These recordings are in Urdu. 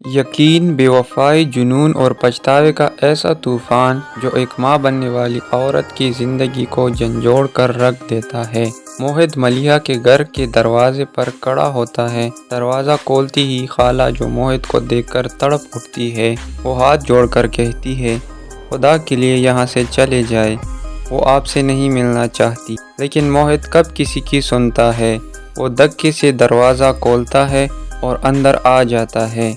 یقین، بے وفائی، جنون اور پچھتاوے کا ایسا طوفان جو ایک ماں بننے والی عورت کی زندگی کو جھنجھوڑ کر رکھ دیتا ہے۔ موہت ملیحہ کے گھر کے دروازے پر کھڑا ہوتا ہے۔ دروازہ کھولتی ہی خالہ جو موہت کو دیکھ کر تڑپ اٹھتی ہے، وہ ہاتھ جوڑ کر کہتی ہے، خدا کے لیے یہاں سے چلے جائے، وہ آپ سے نہیں ملنا چاہتی۔ لیکن موہت کب کسی کی سنتا ہے؟ وہ دھکے سے دروازہ کھولتا ہے اور اندر آ جاتا ہے۔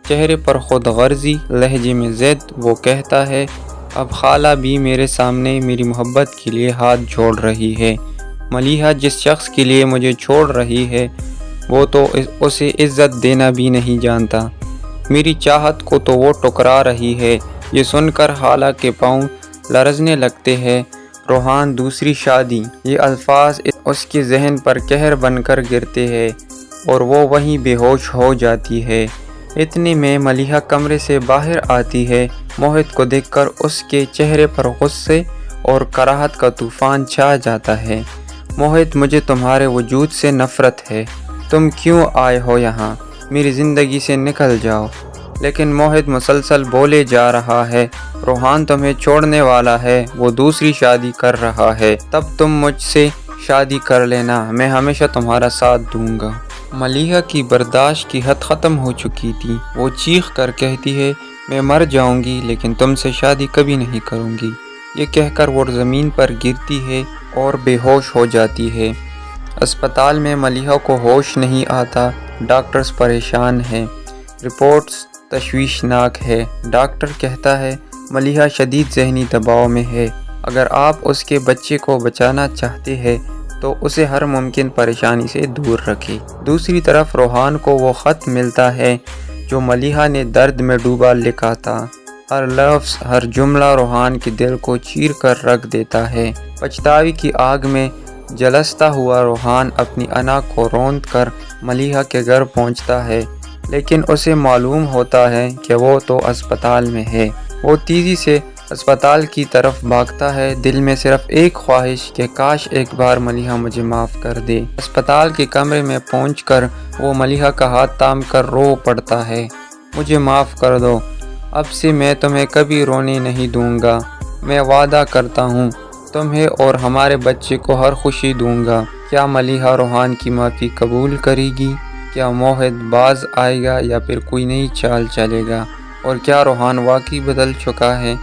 چہرے پر خود غرضی، لہجے میں ضد، وہ کہتا ہے، اب خالہ بھی میرے سامنے میری محبت کے لیے ہاتھ جوڑ رہی ہے۔ ملیحہ جس شخص کے لیے مجھے چھوڑ رہی ہے، وہ تو اسے عزت دینا بھی نہیں جانتا۔ میری چاہت کو تو وہ ٹھکرا رہی ہے۔ یہ سن کر خالہ کے پاؤں لرزنے لگتے ہیں۔ روحان، دوسری شادی، یہ الفاظ اس کے ذہن پر قہر بن کر گرتے ہیں اور وہ وہیں بے ہوش ہو جاتی ہے۔ اتنے میں ملیحہ کمرے سے باہر آتی ہے۔ موہت کو دیکھ کر اس کے چہرے پر غصے اور کراہت کا طوفان چھا جاتا ہے۔ موہت، مجھے تمہارے وجود سے نفرت ہے۔ تم کیوں آئے ہو یہاں؟ میری زندگی سے نکل جاؤ۔ لیکن موہت مسلسل بولے جا رہا ہے، روحان تمہیں چھوڑنے والا ہے، وہ دوسری شادی کر رہا ہے، تب تم مجھ سے شادی کر لینا، میں ہمیشہ تمہارا ساتھ دوں گا۔ ملیحہ کی برداشت کی حد ختم ہو چکی تھی۔ وہ چیخ کر کہتی ہے، میں مر جاؤں گی لیکن تم سے شادی کبھی نہیں کروں گی۔ یہ کہہ کر وہ زمین پر گرتی ہے اور بے ہوش ہو جاتی ہے۔ اسپتال میں ملیحہ کو ہوش نہیں آتا۔ ڈاکٹرز پریشان ہیں۔ رپورٹس تشویشناک ہے۔ ڈاکٹر کہتا ہے، ملیحہ شدید ذہنی دباؤ میں ہے۔ اگر آپ اس کے بچے کو بچانا چاہتے ہیں تو اسے ہر ممکن پریشانی سے دور رکھیں۔ دوسری طرف روحان کو وہ خط ملتا ہے جو ملیحہ نے درد میں ڈوبا لکھا تھا۔ ہر لفظ، ہر جملہ روحان کے دل کو چیر کر رکھ دیتا ہے۔ پچھتاوے کی آگ میں جھلستا ہوا روحان اپنی انا کو روند کر ملیحہ کے گھر پہنچتا ہے، لیکن اسے معلوم ہوتا ہے کہ وہ تو اسپتال میں ہے۔ وہ تیزی سے اسپتال کی طرف بھاگتا ہے، دل میں صرف ایک خواہش کہ کاش ایک بار ملیحہ مجھے معاف کر دے۔ اسپتال کے کمرے میں پہنچ کر وہ ملیحہ کا ہاتھ تھام کر رو پڑتا ہے، مجھے معاف کر دو، اب سے میں تمہیں کبھی رونے نہیں دوں گا، میں وعدہ کرتا ہوں تمہیں اور ہمارے بچے کو ہر خوشی دوں گا۔ کیا ملیحہ روحان کی معافی قبول کرے گی؟ کیا موہت باز آئے گا یا پھر کوئی نئی چال چلے گا؟ اور کیا روحان واقعی بدل چکا ہے؟